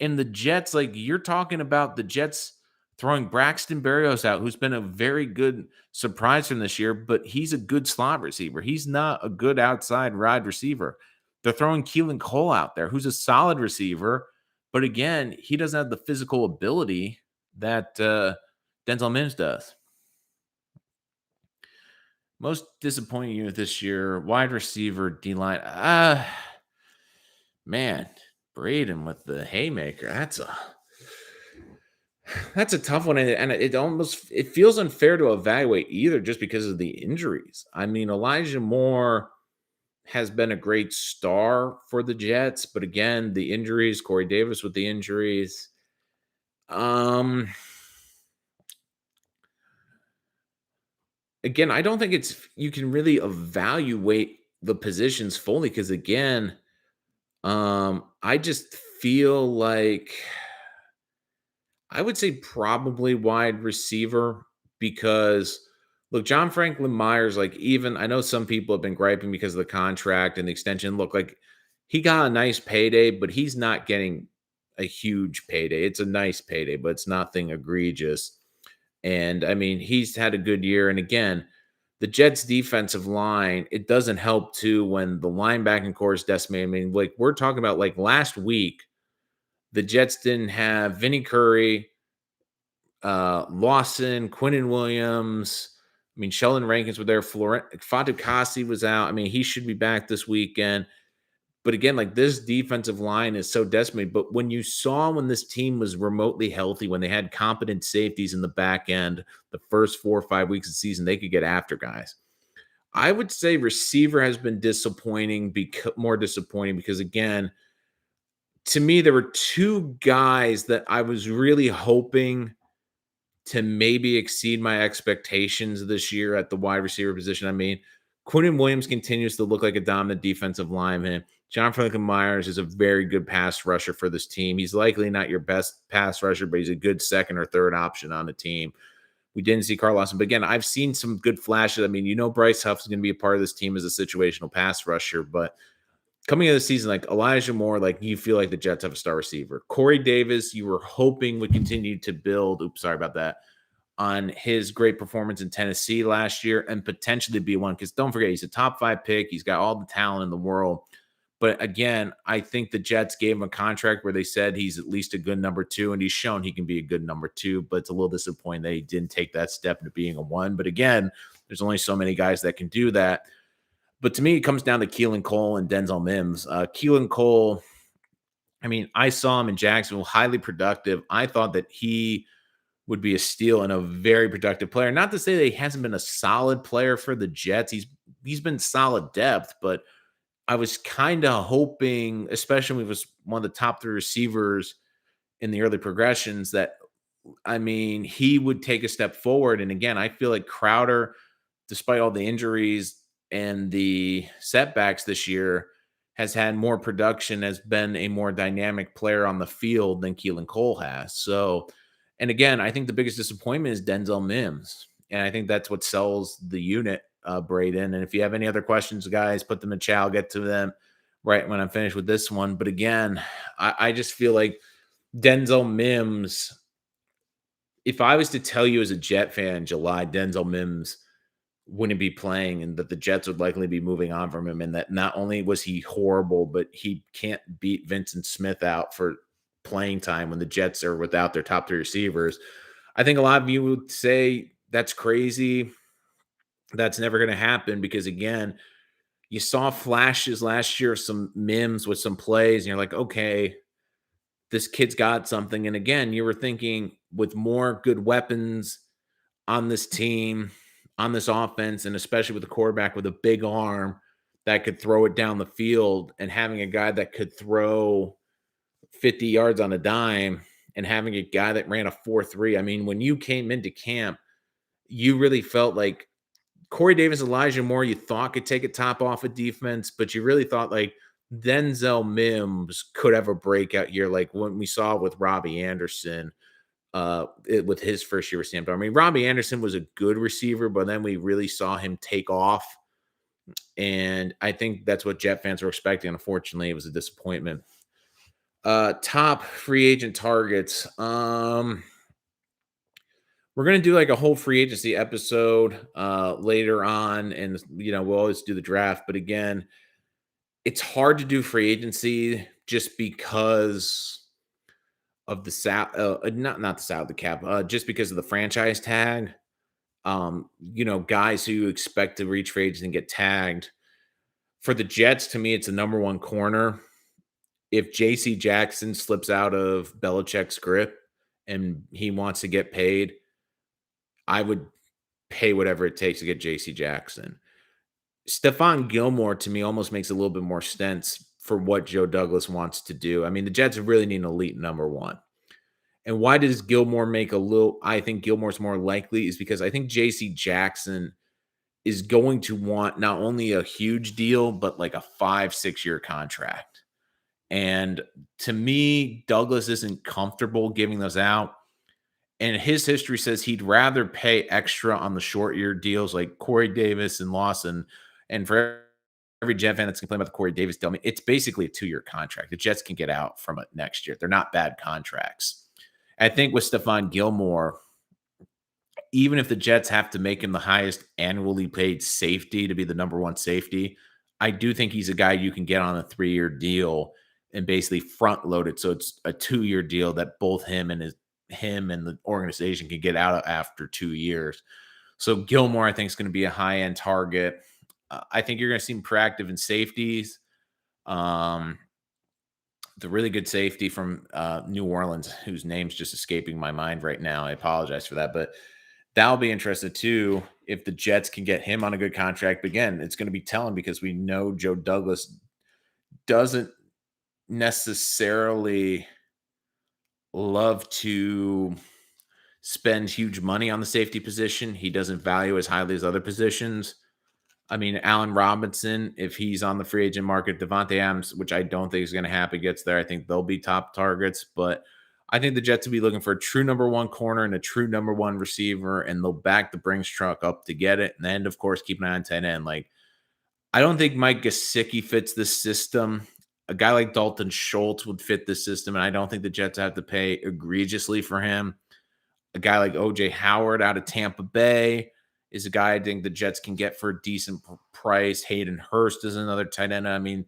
Speaker 1: And the Jets, you're talking about the Jets throwing Braxton Berrios out, who's been a very good surprise from this year, but he's a good slot receiver. He's not a good outside wide receiver. They're throwing Keelan Cole out there, who's a solid receiver, but again, he doesn't have the physical ability that Denzel Mims does. Most disappointing unit this year, wide receiver, D-line. Man, Braden with the haymaker. That's a tough one, and it feels unfair to evaluate either just because of the injuries. I mean, Elijah Moore has been a great star for the Jets, but again, the injuries, Corey Davis with the injuries. Again, I don't think you can really evaluate the positions fully because again, I just feel like I would say probably wide receiver because look, John Franklin Myers, even I know some people have been griping because of the contract and the extension. Look, he got a nice payday, but he's not getting a huge payday. It's a nice payday, but it's nothing egregious. And I mean, he's had a good year. And again, the Jets defensive line, it doesn't help too when the linebacking core is decimated. I mean, we're talking about last week, the Jets didn't have Vinny Curry, Lawson, Quentin Williams. I mean, Sheldon Rankins were there. Florent Fatukasi was out. I mean, he should be back this weekend. But again, like this defensive line is so decimated. But when this team was remotely healthy, when they had competent safeties in the back end, the first 4 or 5 weeks of the season, they could get after guys. I would say receiver has been more disappointing because again, to me, there were two guys that I was really hoping to maybe exceed my expectations this year at the wide receiver position. I mean, Quentin Williams continues to look like a dominant defensive lineman. John Franklin Myers is a very good pass rusher for this team. He's likely not your best pass rusher, but he's a good second or third option on the team. We didn't see Carl Lawson, but again, I've seen some good flashes. I mean, Bryce Huff is going to be a part of this team as a situational pass rusher, but coming into the season, like Elijah Moore, like you feel like the Jets have a star receiver. Corey Davis, you were hoping would continue to build. Oops, sorry about that. On his great performance in Tennessee last year and potentially be one. Because don't forget, he's a top 5 pick. He's got all the talent in the world. But again, I think the Jets gave him a contract where they said he's at least a good number 2, and he's shown he can be a good number 2. But it's a little disappointing that he didn't take that step into being a 1. But again, there's only so many guys that can do that. But to me, it comes down to Keelan Cole and Denzel Mims. Keelan Cole, I mean, I saw him in Jacksonville, highly productive. I thought that he would be a steal and a very productive player. Not to say that he hasn't been a solid player for the Jets. He's been solid depth, but I was kind of hoping, especially when he was one of the top 3 receivers in the early progressions, that I mean, he would take a step forward. And again, I feel like Crowder, despite all the injuries and the setbacks this year, has had more production, has been a more dynamic player on the field than Keelan Cole has. So, and again, I think the biggest disappointment is Denzel Mims. And I think that's what sells the unit, Braden. And if you have any other questions, guys, put them in chat. I'll get to them right when I'm finished with this one. But again, I just feel like Denzel Mims, if I was to tell you as a Jet fan in July, Denzel Mims wouldn't be playing and that the Jets would likely be moving on from him, and that not only was he horrible, but he can't beat Vincent Smith out for playing time when the Jets are without their top 3 receivers. I think a lot of you would say that's crazy. That's never going to happen because, again, you saw flashes last year, some Mims with some plays, and you're like, okay, this kid's got something. And again, you were thinking with more good weapons on this team, on this offense, and especially with a quarterback with a big arm that could throw it down the field, and having a guy that could throw 50 yards on a dime, and having a guy that ran a 4.3. I mean, when you came into camp, you really felt like Corey Davis, Elijah Moore, you thought could take a top off of defense, but you really thought like Denzel Mims could have a breakout year, like when we saw with Robbie Anderson with his first year with Sam Darnold. I mean, Robbie Anderson was a good receiver, but then we really saw him take off. And I think that's what Jet fans were expecting. Unfortunately, it was a disappointment. Top free agent targets. We're going to do like a whole free agency episode later on. And, we'll always do the draft. But again, it's hard to do free agency just because of the not the salary cap, just because of the franchise tag. Guys who expect to reach free agents and get tagged. For the Jets, to me, it's the number 1 corner. If J.C. Jackson slips out of Belichick's grip and he wants to get paid, I would pay whatever it takes to get J.C. Jackson. Stephon Gilmore, to me, almost makes a little bit more sense for what Joe Douglas wants to do. I mean, the Jets really need an elite number 1. And why does Gilmore make I think Gilmore's more likely is because I think J.C. Jackson is going to want not only a huge deal, but like a 5-6 year contract. And to me, Douglas isn't comfortable giving those out. And his history says he'd rather pay extra on the short year deals like Corey Davis and Lawson. And for every Jet fan that's complaining about the Corey Davis deal, I mean, it's basically a 2-year contract. The Jets can get out from it next year. They're not bad contracts. I think with Stephon Gilmore, even if the Jets have to make him the highest annually paid safety to be the number 1 safety, I do think he's a guy you can get on a 3-year deal and basically front load it. So it's a 2-year deal that both him and him and the organization can get out of after 2 years. So Gilmore, I think, is going to be a high end target. I think you're going to see him proactive in safeties. Um, the really good safety from New Orleans, whose name's just escaping my mind right now. I apologize for that, but that'll be interested too if the Jets can get him on a good contract. But again, it's going to be telling because we know Joe Douglas doesn't necessarily love to spend huge money on the safety position. He doesn't value as highly as other positions. I mean, Allen Robinson, if he's on the free agent market, Devontae Adams, which I don't think is going to happen, gets there. I think they'll be top targets, but I think the Jets will be looking for a true number one corner and a true number one receiver, and they'll back the Brinks truck up to get it. And then, of course, keep an eye on tight end. Like, I don't think Mike Gesicki fits this system. A guy like Dalton Schultz would fit this system, and I don't think the Jets have to pay egregiously for him. A guy like OJ Howard out of Tampa Bay is a guy I think the Jets can get for a decent price. Hayden Hurst is another tight end. I mean,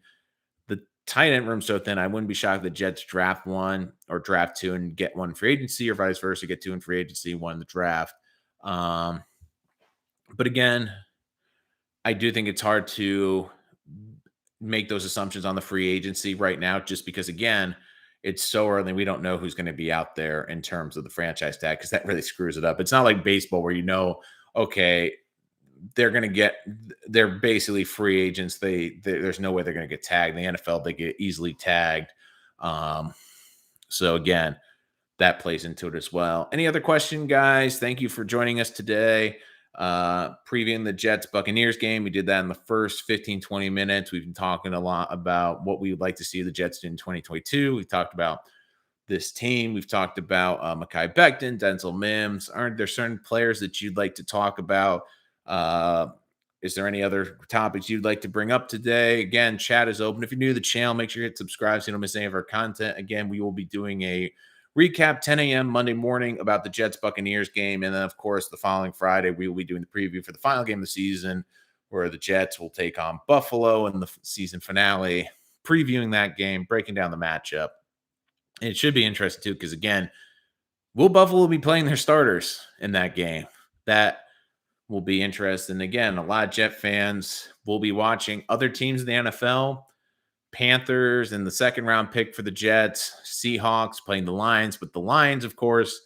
Speaker 1: the tight end room's so thin. I wouldn't be shocked if the Jets draft one or draft two and get one free agency, or vice versa, get two in free agency, one in the draft. But again, I do think it's hard to make those assumptions on the free agency right now, just because, again, it's so early. We don't know who's going to be out there in terms of the franchise tag, because that really screws it up. It's not like baseball where okay, they're basically free agents. There's no way they're going to get tagged. In the NFL, they get easily tagged. So again, that plays into it as well. Any other question, guys? Thank you for joining us today. Previewing the Jets Buccaneers game. We did that in the first 15-20 minutes. We've been talking a lot about what we would like to see the Jets do in 2022. We talked about this team. We've talked about Mekhi Becton, Denzel Mims. Aren't there certain players that you'd like to talk about? Is there any other topics you'd like to bring up today? Again, chat is open. If you're new to the channel, make sure you hit subscribe so you don't miss any of our content. Again, we will be doing a recap 10 a.m. Monday morning about the Jets Buccaneers game. And then, of course, the following Friday, we will be doing the preview for the final game of the season, where the Jets will take on Buffalo in the season finale, previewing that game, breaking down the matchup. And it should be interesting, too, because, again, will Buffalo be playing their starters in that game? That will be interesting. Again, a lot of Jet fans will be watching other teams in the NFL. Panthers in the second round pick for the Jets, Seahawks playing the Lions, but the Lions, of course,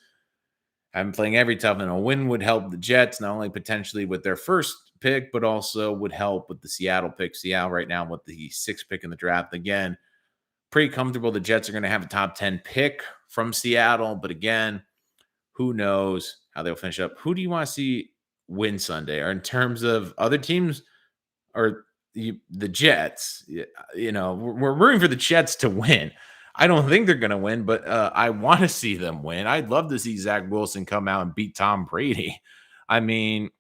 Speaker 1: have been playing every tough, and a win would help the Jets, not only potentially with their first pick, but also would help with the Seattle pick. Seattle right now with the sixth pick in the draft. Again, pretty comfortable the Jets are going to have a top 10 pick from Seattle, but again, who knows how they'll finish up. Who do you want to see win Sunday? Or in terms of other teams, or the Jets, we're rooting for the Jets to win. I don't think they're going to win, but I want to see them win. I'd love to see Zach Wilson come out and beat Tom Brady. I mean,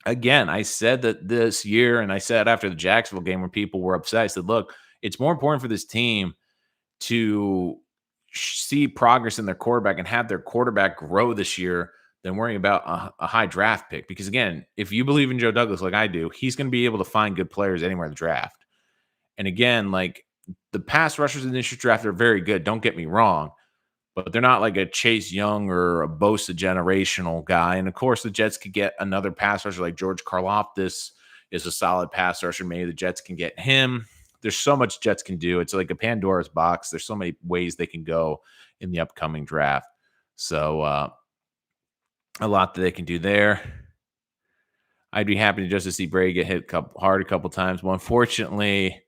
Speaker 1: again, I said that this year, and I said after the Jacksonville game when people were upset, I said, look, it's more important for this team to see progress in their quarterback and have their quarterback grow this year than worrying about a high draft pick. Because again, if you believe in Joe Douglas like I do, he's going to be able to find good players anywhere in the draft. And again, like, the pass rushers in this draft are very good. Don't get me wrong, but they're not like a Chase Young or a Bosa generational guy. And of course, the Jets could get another pass rusher like George Karlaftis is a solid pass rusher. Maybe the Jets can get him. There's so much Jets can do. It's like a Pandora's box. There's so many ways they can go in the upcoming draft. So a lot that they can do there. I'd be happy just to see Brady get hit hard a couple times. Well, unfortunately,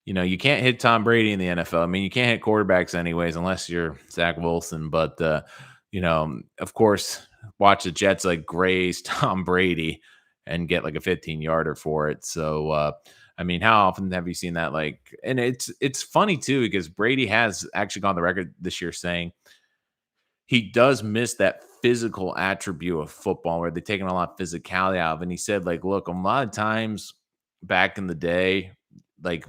Speaker 1: you can't hit Tom Brady in the NFL. I mean, you can't hit quarterbacks anyways, unless you're Zach Wilson. But, of course, watch the Jets like graze Tom Brady and get like a 15-yarder for it. So, I mean, how often have you seen that? And it's funny too, because Brady has actually gone on the record this year saying he does miss that physical attribute of football where they're taking a lot of physicality out of it. And he said, look, a lot of times back in the day,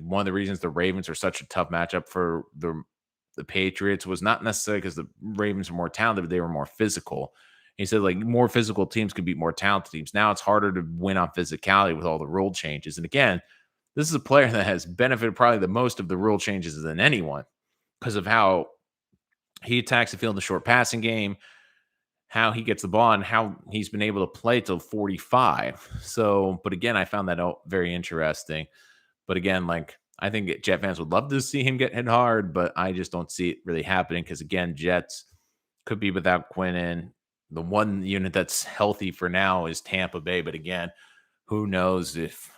Speaker 1: one of the reasons the Ravens are such a tough matchup for the Patriots was not necessarily because the Ravens were more talented, but they were more physical. He said, more physical teams could beat more talented teams. Now it's harder to win on physicality with all the rule changes. And again, this is a player that has benefited probably the most of the rule changes than anyone because of how He attacks the field in the short passing game, how he gets the ball, and how he's been able to play till 45. So, but again, I found that out very interesting. But again, like I think Jet fans would love to see him get hit hard, but I just don't see it really happening because again, Jets could be without Quentin. The one unit that's healthy for now is Tampa Bay, but again, who knows if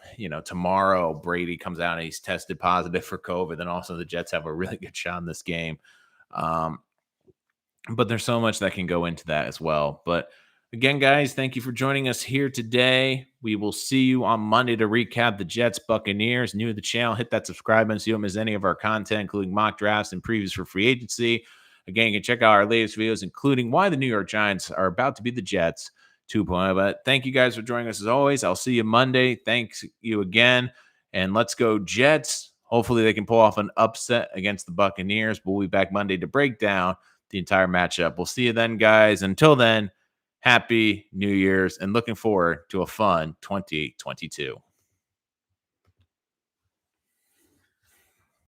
Speaker 1: tomorrow Brady comes out and he's tested positive for COVID, then also the Jets have a really good shot in this game. Um, but there's so much that can go into that as well. But again, guys, thank you for joining us here today. We will see you on Monday to recap the Jets Buccaneers. New to the channel, hit that subscribe button so you don't miss any of our content, including mock drafts and previews for free agency. Again, you can check out our latest videos, including why the New York Giants are about to be the Jets 2.0. But thank you guys for joining us as always. I'll see you Monday. Thanks you again. And let's go Jets. Hopefully they can pull off an upset against the Buccaneers. We'll be back Monday to break down the entire matchup. We'll see you then, guys. Until then, happy New Year's and looking forward to a fun 2022.